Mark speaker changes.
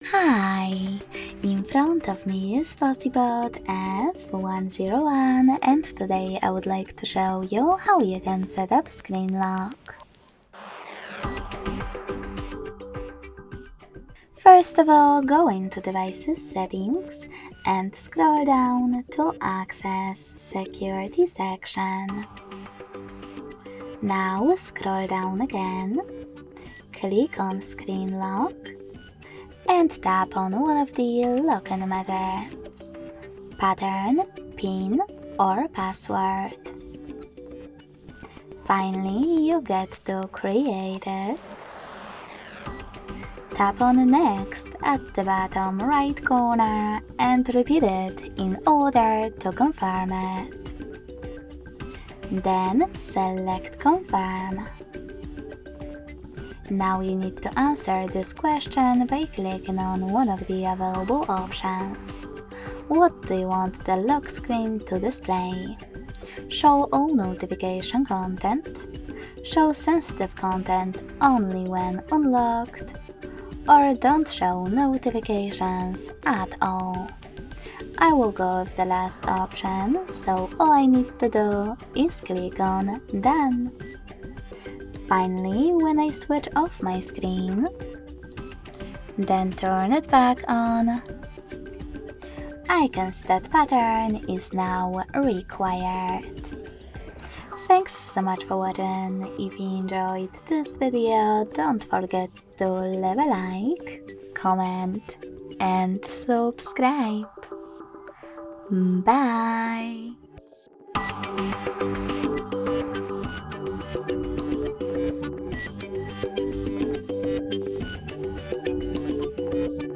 Speaker 1: Hi! In front of me is FOSSIBOT F101 and today I would like to show you how you can set up screen lock. First of all, go into Devices Settings and scroll down to access Security section. Now scroll down again, click on Screen Lock and tap on one of the login methods: pattern, PIN or password. Finally, you get to create it. Tap on Next at the bottom right corner and repeat it in order to confirm it. Then select Confirm. Now you need to answer this question by clicking on one of the available options. What do you want the lock screen to display? Show all notification content? Show sensitive content only when unlocked? Or don't show notifications at all? I will go with the last option, so all I need to do is click on Done. Finally, when I switch off my screen, then turn it back on, I can see that pattern is now required. Thanks so much for watching. If you enjoyed this video, don't forget to leave a like, comment and subscribe. Bye!